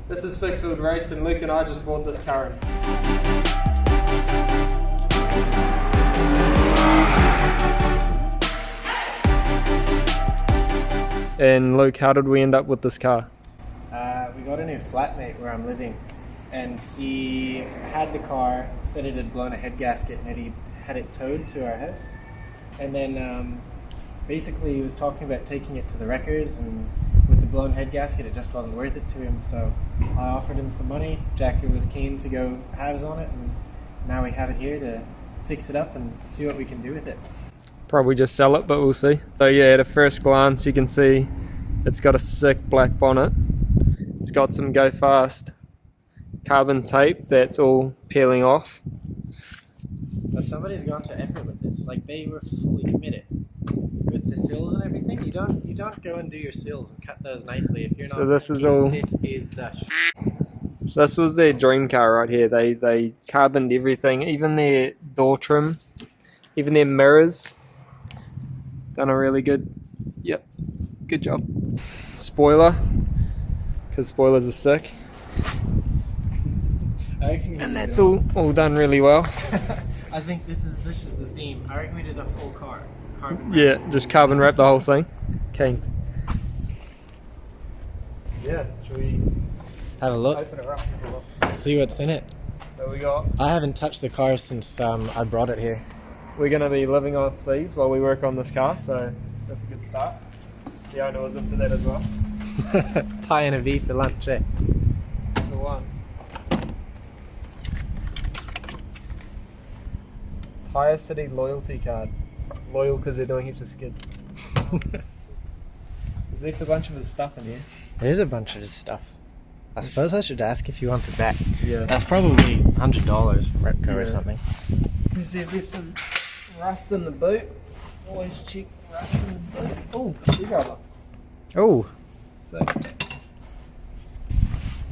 This is Fixed Build Race and Luke and I just bought this Curren. And Luke, how did we end up with this car? We got a new flatmate where I'm living, and he had the car, said it had blown a head gasket and he had it towed to our house. And then basically he was talking about taking it to the wreckers, and with the blown head gasket it just wasn't worth it to him, so I offered him some money. Jackie was keen to go halves on it, and now we have it here to fix it up and see what we can do with it. Probably just sell it, but we'll see. So yeah, at a first glance you can see it's got a sick black bonnet. It's got some go fast carbon tape that's all peeling off. But somebody's gone to effort with this. Like, they were fully committed with the sills and everything. You don't go and do your sills and cut those nicely if you're not. So this is all. This is the. This was their dream car right here. They carboned everything, even their door trim, even their mirrors. Done a really good. Yep, good job. Spoiler, because spoilers are sick. And that's all done really well. I think this is the theme. I reckon we do the full car. Carbon wrap. Yeah, just carbon wrap the whole thing. Okay. Yeah, should we have a look? Open it up. See what's in it. So we got. I haven't touched the car since I brought it here. We're going to be living off these while we work on this car, so that's a good start. The owner was into that as well. Pie and a V for lunch, eh? The one. Tyre City loyalty card. Loyal because they're doing heaps of skids. There's a bunch of his stuff in here. There's a bunch of his stuff. I suppose I should ask if he wants it back. Yeah. That's probably $100 for Repco or something. You see if there's some rust in the boot. Always check rust in the boot. Oh, screwdriver. Oh. So.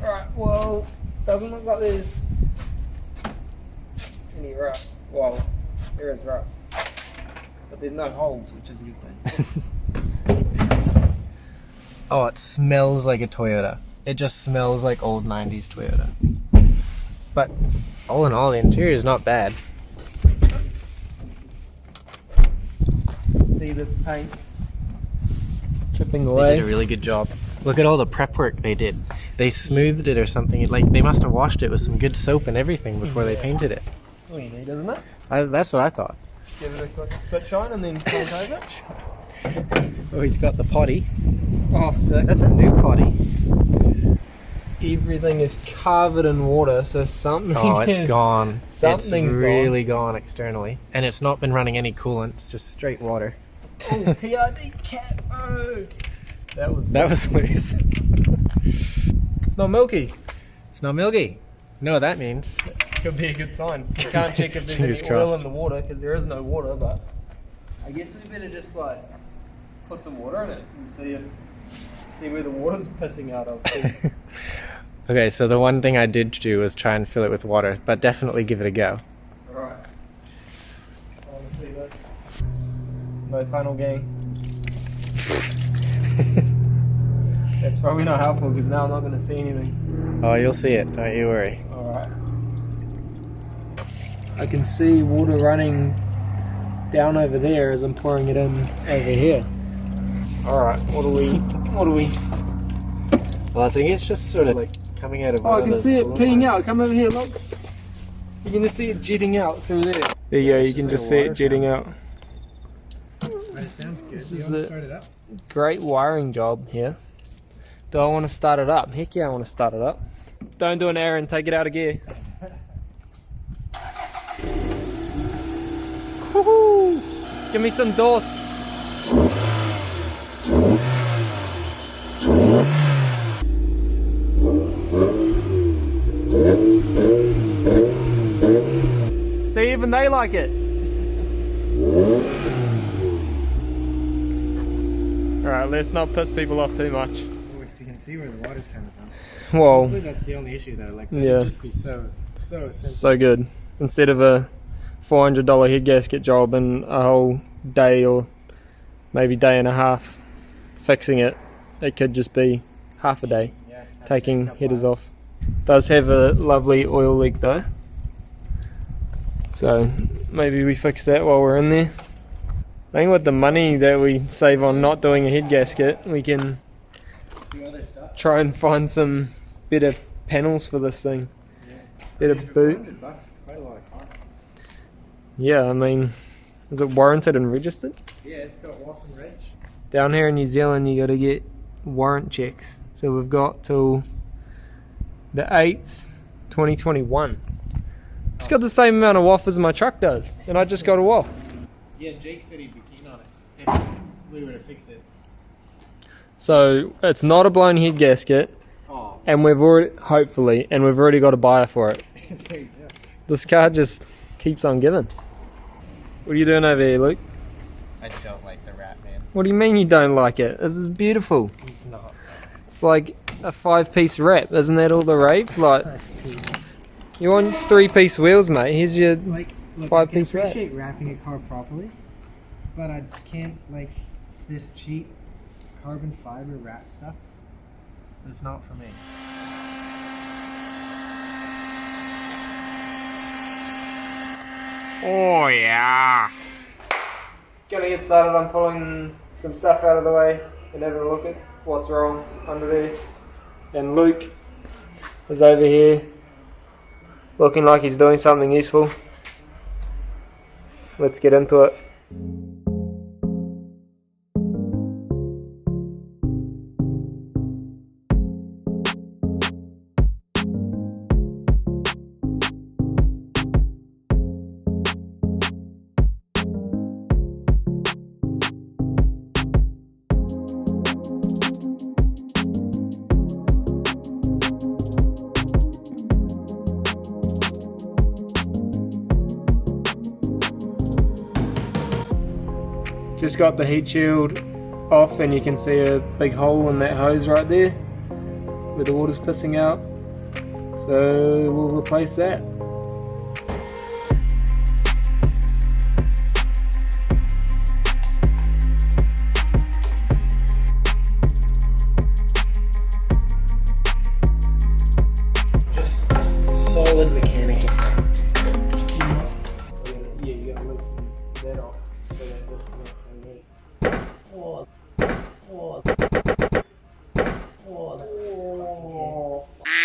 Alright, well, doesn't look like there's any rust. Well, there is rust. But there's no holes, which is a good thing. Oh, it smells like a Toyota. It just smells like old 90s Toyota. But all in all, the interior is not bad. See the paint's chipping They away. did a really good job. Look at all the prep work they did. They smoothed it or something. Like, they must have washed it with some good soap and everything before they painted it. All you need, isn't it? That's what I thought. Give it a quick spit shine and then paint over. Oh, he's got the potty. Oh, sick. That's a new potty. Everything is covered in water, so something Oh, it's gone. Something's it's really gone externally. And it's not been running any coolant. It's just straight water. Oh, TRD cat mode. That was loose. It's not milky. It's not milky. You know what that means? Could be a good sign. You can't check if there's Fingers any oil crossed. in the water because there is no water, but I guess we better just like put some water in it and see where the water's pissing out of. Okay, so the one thing I did do was try and fill it with water, but definitely give it a go. Alright. I want to see this. No funnel gang. That's probably not helpful because now I'm not going to see anything. Oh, you'll see it. Don't you worry. Alright. I can see water running down over there as I'm pouring it in over here. Alright, what do we... Well, I think it's just sort of like coming out of Oh, I can see it peeing out. Come over here, look. You can just see it jetting out through there. There you go, you can just see it jetting out. It sounds good. This is a great wiring job here. Do I want to start it up? Heck yeah, I want to start it up. Don't do an error and take it out of gear. Woohoo! Give me some dots. See, even they like it. Alright, let's not piss people off too much. Oh, you can see where the water's coming from. Whoa. Hopefully that's the only issue though. Like, that Yeah. would just be so simple. So good. Instead of a $400 head gasket job and a whole day or maybe day and a half fixing it, it could just be half a day. Yeah, taking headers off. Does have a lovely oil leak though, so maybe we fix that while we're in there. I think with the money that we save on not doing a head gasket, we can Do other stuff. try and find some better panels for this thing. Yeah. Better For boot. $400, it's quite a lot of car. Yeah, I mean, is it warranted and registered? Yeah, it's got WAF and reg. Down here in New Zealand, you got to get warrant checks. So we've got till the 8th, 2021. It's got the same amount of WAF as my truck does, and I just got a WAF. Yeah, Jake said he'd be keen on it if we were to fix it. So it's not a blown head gasket, Oh, and we've already got a buyer for it. there you go. This car just keeps on giving. What are you doing over here, Luke? I don't like the wrap, man. What do you mean you don't like it? This is beautiful. It's not. It's like a 5-piece wrap. Isn't that all the rave? Like, you want 3-piece wheels, mate. Here's your Like, look, 5-piece I wrap. can appreciate wrapping a car properly, but I can't, like, this cheap carbon fiber wrap stuff. It's not for me. Oh yeah. Gonna get started on pulling some stuff out of the way and having a look at what's wrong under there. And Luke is over here looking like he's doing something useful. Let's get into it. Just got the heat shield off and you can see a big hole in that hose right there where the water's pissing out. So we'll replace that. Just solid mechanical. Yeah, you gotta loosen that off so that disconnect from there. Oh, oh, Oh,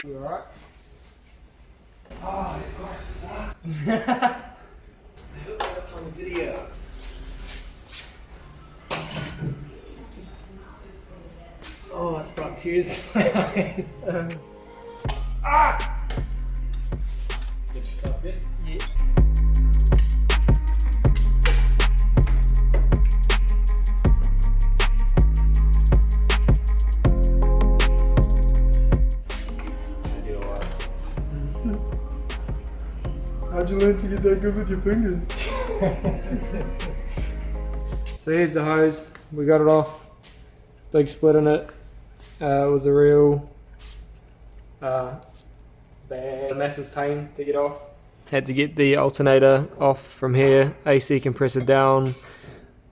you alright? oh, this car sucks. I hope that's on video. Oh, that's brought tears to my eyes. Ah! Get yourself good? Yeah. I do a lot. How'd you learn to get that good with your fingers? So here's the hose. We got it off. Big split in it. It was a real bad, massive pain to get off. Had to get the alternator off from here. AC compressor down.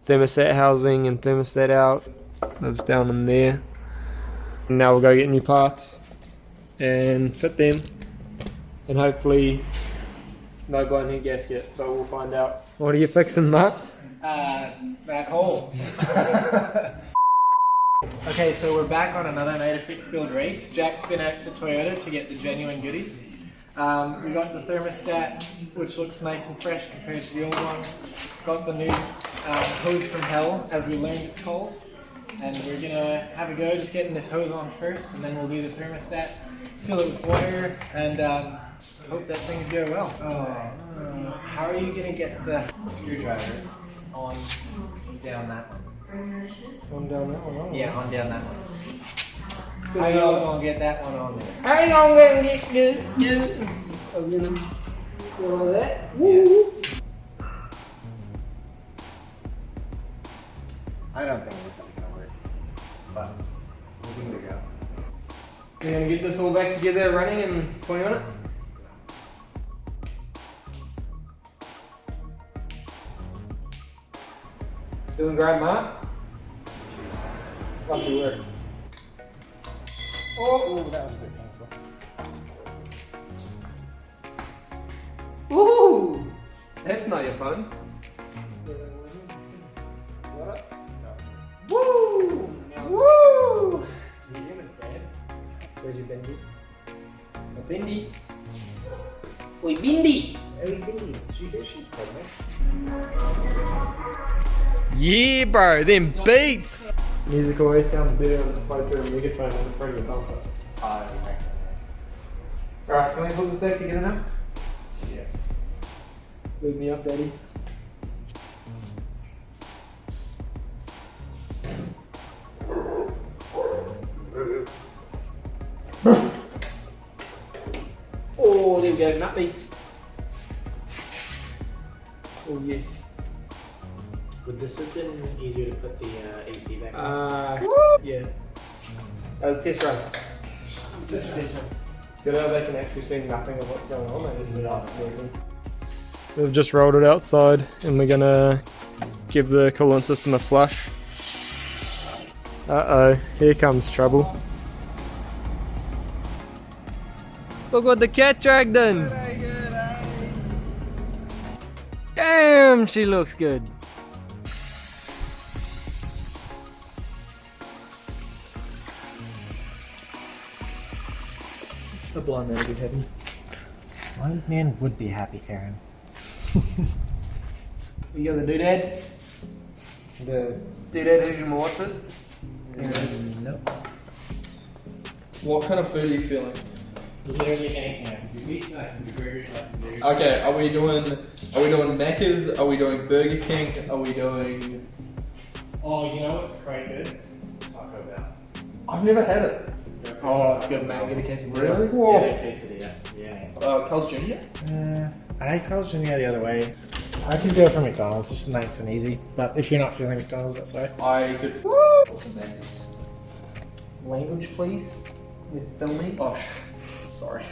Thermostat housing and thermostat out. That was down in there. And now we'll go get new parts and fit them. And hopefully no blown head gasket, but we'll find out. What are you fixing, Mark? That hole. Okay, so we're back on another night of fixed build race. Jack's been out to Toyota to get the genuine goodies. We got the thermostat, which looks nice and fresh compared to the old one. Got the new hose from hell, as we learned it's called. And we're gonna have a go just getting this hose on first, and then we'll do the thermostat, fill it with water, and hope that things go well. How are you gonna get the screwdriver on down that one? On down that one. Yeah, on down that one. How you all gonna get that one on there? Hang on, we're gonna get good. I'm gonna do all that. Woo! I don't think this is gonna work, but we're good to go. We're gonna get this all back together running in 20 minutes. Doing great, Mark. Lovely work. Oh, that was a bit painful. Ooh! That's not your phone. What up? Woo! Woo! Where's your bendy? A bendy? Oi, Bindi! Hey, Bindi, she's pregnant. Yeah, bro, them beats! Music always sounds better when it's played through a megaphone than in front of your bumper. Alright, can we put this back together now? Yeah. Lead me up, Daddy. Oh, there we go, nappy. Oh, yes. Would this have been easier to put the AC back on? Yeah. That was test run. This is test run. Good how they can actually see nothing of what's going on. They just We've just rolled it outside and we're gonna give the coolant system a flush. Uh-oh, here comes trouble. Look what the cat dragged in! Damn, she looks good. A blind man would be happy. Blind man would be happy, Karen. You got the doodad? The doodad who wants it? Nope. What kind of food are you feeling? Literally anything. I can do pizza, I can do burgers, I can do... Okay, are we doing Macca's? Are we doing Burger King? Are we doing... Oh, you know what's quite good? Taco Bell. I've never had it. Oh, it's good, man. Get a quesadilla. Really? Yeah, Whoa. quesadilla. Yeah. Carl's Jr.? I had Carl's Jr. the other way. I can do it from McDonald's, just nice and easy. But if you're not feeling McDonald's, that's all right. I could f*** some Macca's. Language, please. With filming. Oh, sorry.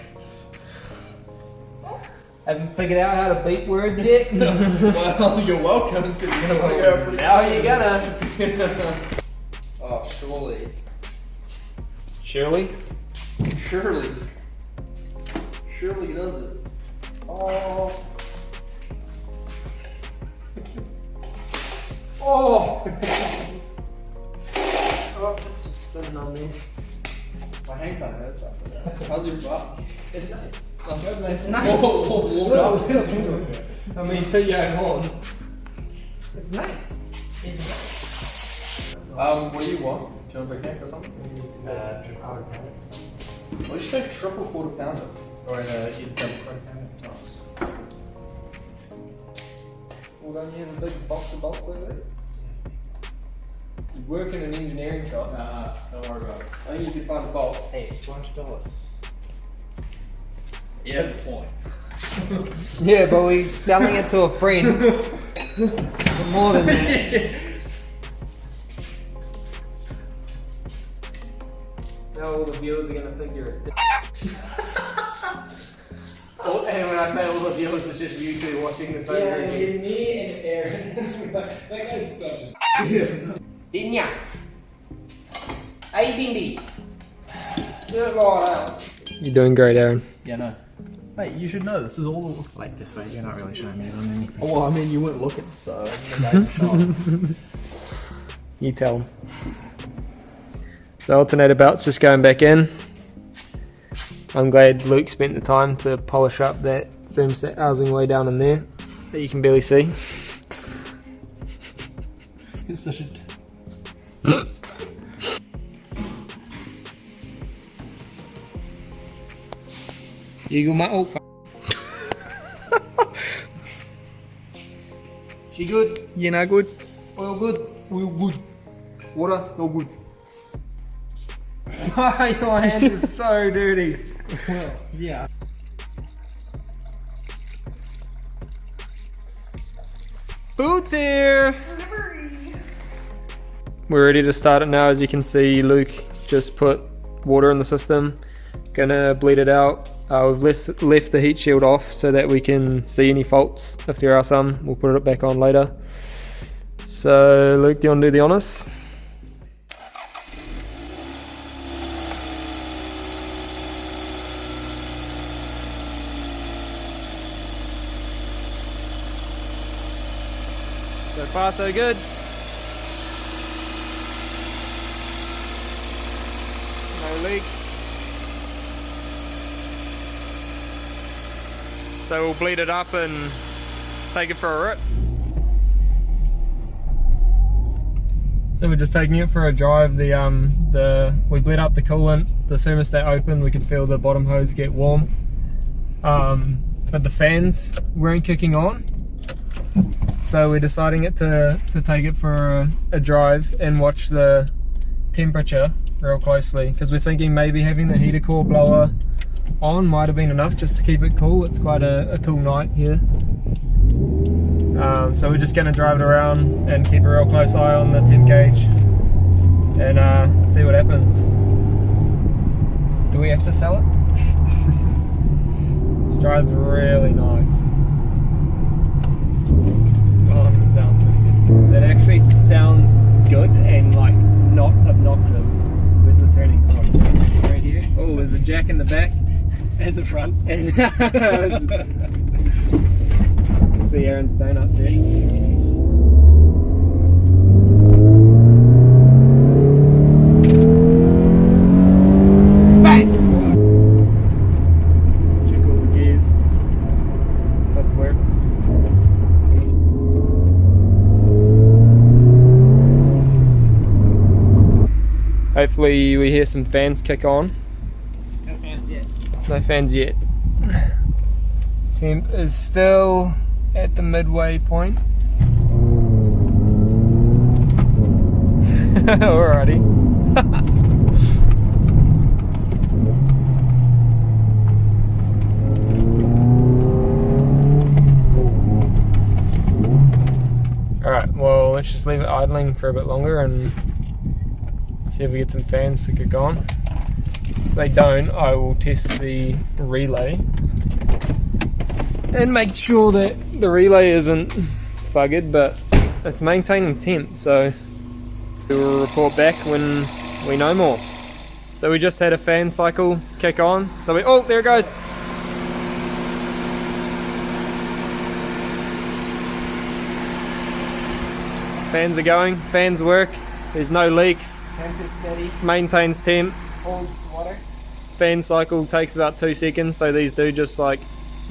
Haven't figured out how to beat words yet? Well, you're welcome, because you're going to figure out pretty Now you're gonna. Oh, surely. Shirley? Surely. Surely does it. Oh. Oh! Oh, it's just sitting on there. My hand kind of hurts after that. How's your butt? It's nice. It's nice. Warm up. I mean, to your own horn. It's nice. What do you want? Do you want a big cake or something? Triple quarter pounder. What did you say? Triple quarter pounder? Or you double quarter pounder. Well, don't you have a big box of bulk there? You work in an engineering shop. Don't worry about it. I think you could find a bolt. Hey, it's $200. Yeah, that's a point. Yeah, but we're selling it to a friend. For more than that. Now all the viewers are going to think you're a dick. And when I say all the viewers, it's just you two watching the same video. Me and Aaron. That guy's such a... Dinya. Hey, Bindi. Do it right out. You're doing great, Aaron. Yeah, no. Mate, you should know, this is all... Like this way, you're not really showing me on anything. Well, I mean, you weren't looking, so... I'm You tell them. The alternator belt's just going back in. I'm glad Luke spent the time to polish up that thermostat housing way down in there that you can barely see. You're such a... You go my old She good? You know, good? Oil good? Well, good. Water, no good. Your hand is so dirty. Well, yeah. Boots here! We're ready to start it now. As you can see, Luke just put water in the system. Gonna bleed it out. We've left the heat shield off so that we can see any faults. If there are some, we'll put it back on later. So, Luke, do you want to do the honours? So far so good. No leaks. So we'll bleed it up and take it for a rip. So we're just taking it for a drive. We bled up the coolant, the thermostat opened, we could feel the bottom hose get warm. But the fans weren't kicking on. So we're deciding to take it for a drive and watch the temperature real closely, because we're thinking maybe having the heater core blower on might have been enough just to keep it cool. It's quite a cool night here. So we're just going to drive it around and keep a real close eye on the temp gauge and see what happens. Do we have to sell it? This drives really nice. Oh, it sounds pretty good too. It actually sounds good and like not obnoxious. Where's the turning knob? Right here. Oh, there's a jack in the back. And the front. Let's see Aaron's donuts here. Bang! Check all the gears. If that works. Hopefully we hear some fans kick on. No fans yet. No fans yet. Temp is still at the midway point. Alrighty. Alright, well let's just leave it idling for a bit longer and see if we get some fans to kick on. If they don't, I will test the relay and make sure that the relay isn't buggered, but it's maintaining temp, so we'll report back when we know more. So we just had a fan cycle kick on, so oh, there it goes. Fans are going, fans work, there's no leaks, Temp is steady. maintains temp. Holds water. Fan cycle takes about 2 seconds, so these do just like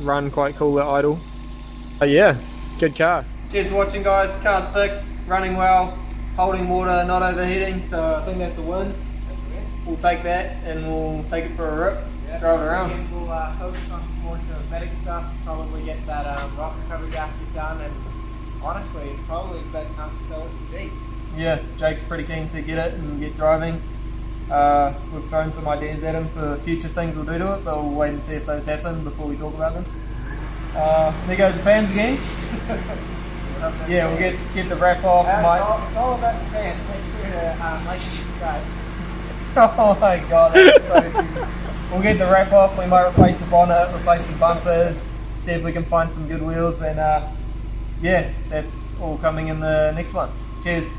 run quite cool at idle. But yeah, good car. Cheers for watching, guys. Car's fixed, running well, holding water, not overheating, so I think that's a win. We'll take that and we'll take it for a rip, drive it around. Again, we'll focus on more cosmetic stuff, probably get that rock recovery gasket done, and honestly, it's probably the best time to sell it to Jake. Yeah, Jake's pretty keen to get it and get driving. We've thrown some ideas at him for future things we'll do to it, but we'll wait and see if those happen before we talk about them. There goes the fans again. Yeah, we'll get the wrap off. It's all about the fans. Make sure to like and subscribe. Oh my god, that's so cute. We'll get the wrap off. We might replace the bonnet, replace some bumpers, see if we can find some good wheels, and yeah, that's all coming in the next one. Cheers.